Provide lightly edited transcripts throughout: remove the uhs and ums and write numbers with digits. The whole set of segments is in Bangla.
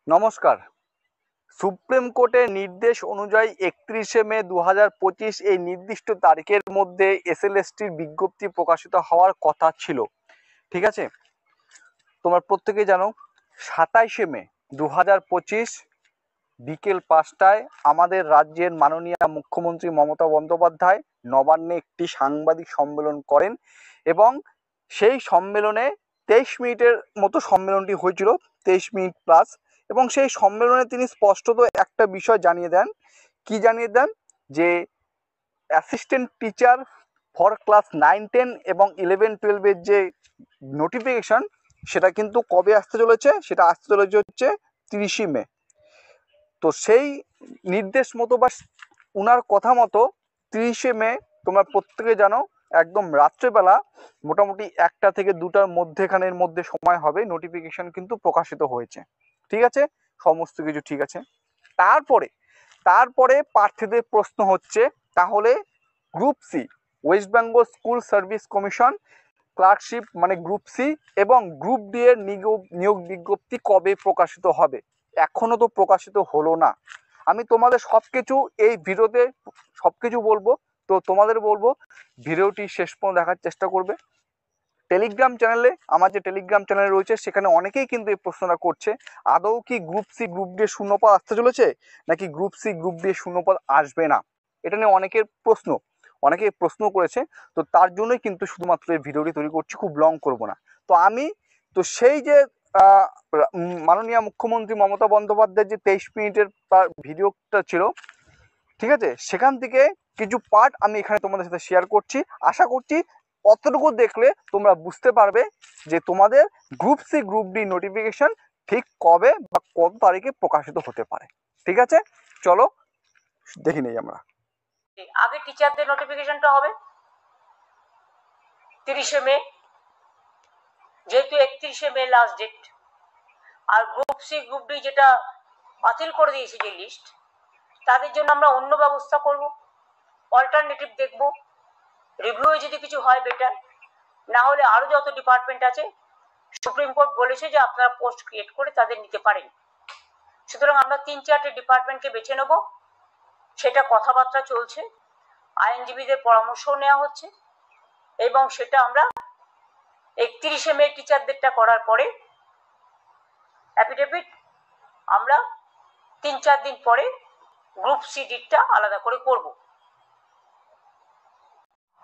নমস্কার। সুপ্রিম কোর্টের নির্দেশ অনুযায়ী 31শে মে 2025 এই নির্দিষ্ট তারিখের মধ্যে এসএলএসটির বিজ্ঞপ্তি প্রকাশিত হওয়ার কথা ছিল। ঠিক আছে, তোমরা প্রত্যেকেই জানো 27শে মে 2025 বিকেল 5টায় আমাদের রাজ্যের মাননীয় মুখ্যমন্ত্রী মমতা বন্দ্যোপাধ্যায় নবান্নে একটি সাংবাদিক সম্মেলন করেন এবং সেই সম্মেলনে 23 মিনিটের মতো সম্মেলনটি হয়েছিল, 23 মিনিট প্লাস। এবং সেই সম্মেলনে তিনি স্পষ্টত একটা বিষয় জানিয়ে দেন। কি জানিয়ে দেন? যে অ্যাসিস্ট্যান্ট টিচার ফর ক্লাস 9, 10 এবং 11, 12-এর যে নোটিফিকেশন, সেটা কিন্তু কবে আসতে চলেছে? সেটা আসতে চলেছে হচ্ছে 30শে মে। তো সেই নির্দেশ মতো বা উনার কথা মতো 30শে মে তোমরা প্রত্যেকে জানো একদম রাত্রেবেলা মোটামুটি 1টা থেকে 2টার মধ্যেখানের মধ্যে সময় হবে, নোটিফিকেশন কিন্তু প্রকাশিত হয়েছে। ঠিক আছে, সমস্ত কিছু ঠিক আছে। তারপরে প্রার্থীদের প্রশ্ন হচ্ছে, তাহলে group C, west Bengal school service commission clerkship মানে গ্রুপ সি এবং গ্রুপ ডি এর নিয়োগ বিজ্ঞপ্তি কবে প্রকাশিত হবে? এখনো তো প্রকাশিত হলো না। আমি তোমাদের সবকিছু এই ভিডিওতে সবকিছু বলবো, তো তোমাদের বলবো ভিডিওটি শেষ পর্যন্ত দেখার চেষ্টা করবে। টেলিগ্রাম চ্যানেলে, আমার যে টেলিগ্রাম চ্যানেল রয়েছে, সেখানে অনেকেই কিন্তু এই প্রশ্নটা করছে, আদৌ কি গ্রুপ সি গ্রুপ ডি এর শূন্যপদ আসতে চলেছে নাকি গ্রুপ সি গ্রুপ ডি এর শূন্যপদ আসবে না? এটা নিয়ে অনেকেই প্রশ্ন করেছে। তো তার জন্যই কিন্তু শুধুমাত্র এই ভিডিওটি তৈরি করছি, খুব লং করব না। তো সেই যে মাননীয় মুখ্যমন্ত্রী মমতা বন্দ্যোপাধ্যায়ের যে 23 মিনিটের ভিডিওটা ছিল, ঠিক আছে, সেখান থেকে কিছু পার্ট আমি এখানে তোমাদের সাথে শেয়ার করছি। আশা করছি অতটুকু দেখলে তোমরা বুঝতে পারবে যে তোমাদের group C group D notification ঠিক কবে বা কত তারিখে প্রকাশিত হতে পারে। ঠিক আছে, চলো দেখি নেই আমরা। আগে টিচারদের নোটিফিকেশনটা হবে 30শে মে, যেহেতু 31শে মে লাস্ট ডেট। আর গ্রুপ সি গ্রুপ ডি যেটা বাতিল করে দিয়েছে যে লিস্ট, তাদের জন্য আমরা অন্য ব্যবস্থা করব, অল্টারনেটিভ দেখব, রিভিউ যদি কিছু হয় বেটার, না হলে আরো যত ডিপার্টমেন্ট আছে সুপ্রিম কোর্ট বলেছে যে আপনারা পোস্ট ক্রিয়েট করে তাদের নিতে পারেন। সুতরাং আমরা 3-4টে ডিপার্টমেন্টকে বেছে নেব, সেটা কথাবার্তা চলছে, আইনজীবীদের পরামর্শ নেওয়া হচ্ছে এবং সেটা আমরা 31শে মে টিচারদেরটা করার পরে অ্যাফিডেভিট আমরা 3-4 দিন পরে গ্রুপ সি ডিটা আলাদা করে করব।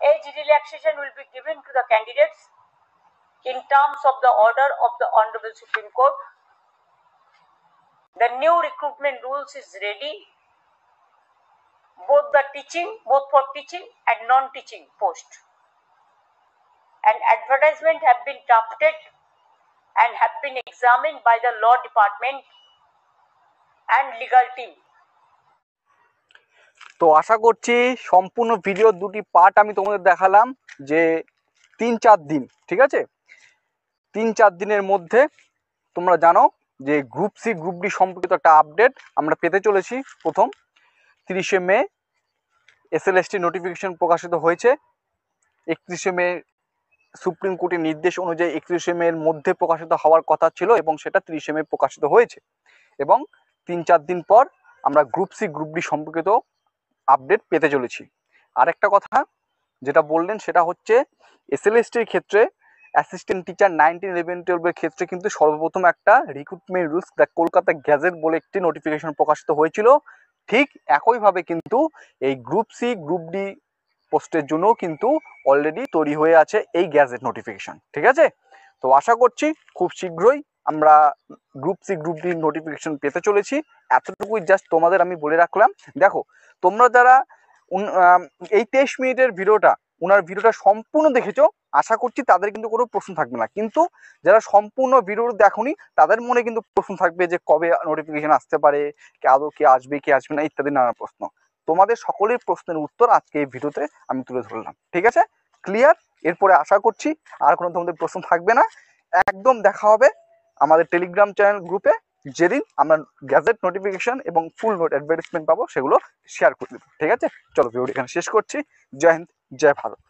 Age relaxation will be given to the candidates in terms of the order of the Honorable Supreme Court. The new recruitment rules is ready, both for teaching and non-teaching post. An advertisement have been drafted and have been examined by the law department and legal team. তো আশা করছি সম্পূর্ণ ভিডিও দুটি পার্ট আমি তোমাদের দেখালাম, যে 3-4 দিন, ঠিক আছে, 3-4 দিনের মধ্যে তোমরা জানো যে গ্রুপ সি গ্রুপ ডি সম্পর্কিত একটা আপডেট আমরা পেতে চলেছি। প্রথম 30শে মে এসএলএসটি নোটিফিকেশন প্রকাশিত হয়েছে। 31শে মে সুপ্রিম কোর্টের নির্দেশ অনুযায়ী 31শে মে এর মধ্যে প্রকাশিত হওয়ার কথা ছিল এবং সেটা 30শে মে প্রকাশিত হয়েছে। এবং 3-4 দিন পর আমরা গ্রুপ সি গ্রুপ ডি সম্পর্কিত আপডেট পেতে চলেছি। আরেকটা কথা যেটা বললেন সেটা হচ্ছে এসএলএসটির ক্ষেত্রে অ্যাসিস্ট্যান্ট টিচার 9, 10, 11, 12-এর ক্ষেত্রে কিন্তু সর্বপ্রথম একটা recruitment rules the Kolkata gadget বলে একটি নোটিফিকেশন প্রকাশিত হয়েছিল। ঠিক একইভাবে কিন্তু এই গ্রুপ সি গ্রুপ ডি পোস্টের জন্য কিন্তু অলরেডি তৈরি হয়ে আছে এই গ্যাজেট নোটিফিকেশন। ঠিক আছে, তো আশা করছি খুব শীঘ্রই আমরা group C group D notification পেতে চলেছি। এতটুকুই জাস্ট তোমাদের আমি বলে রাখলাম। দেখো, তোমরা যারা এই 23 মিনিটের ওনার ভিডিওটা সম্পূর্ণ দেখেছো, আশা করছি তাদের কিন্তু কোনো প্রশ্ন থাকবে না। কিন্তু যারা সম্পূর্ণ ভিডিও দেখোনি, তাদের মনে কিন্তু প্রশ্ন থাকবে যে কবে নোটিফিকেশন আসতে পারে, আদৌ কে আসবে কি আসবে না, ইত্যাদি নানা প্রশ্ন। তোমাদের সকলের প্রশ্নের উত্তর আজকে এই ভিডিওতে আমি তুলে ধরলাম। ঠিক আছে, ক্লিয়ার? এরপরে আশা করছি আর কোনো তোমাদের প্রশ্ন থাকবে না। একদম দেখা হবে আমাদের টেলিগ্রাম চ্যানেল গ্রুপে, যেদিন আমরা গ্যাজেট নোটিফিকেশন এবং ফুল নোট অ্যাডভার্টাইজমেন্ট পাবো সেগুলো শেয়ার করে দেবো। ঠিক আছে, চলো ভিডিওটি এখানে শেষ করছি। জয় হিন্দ, জয় ভারত।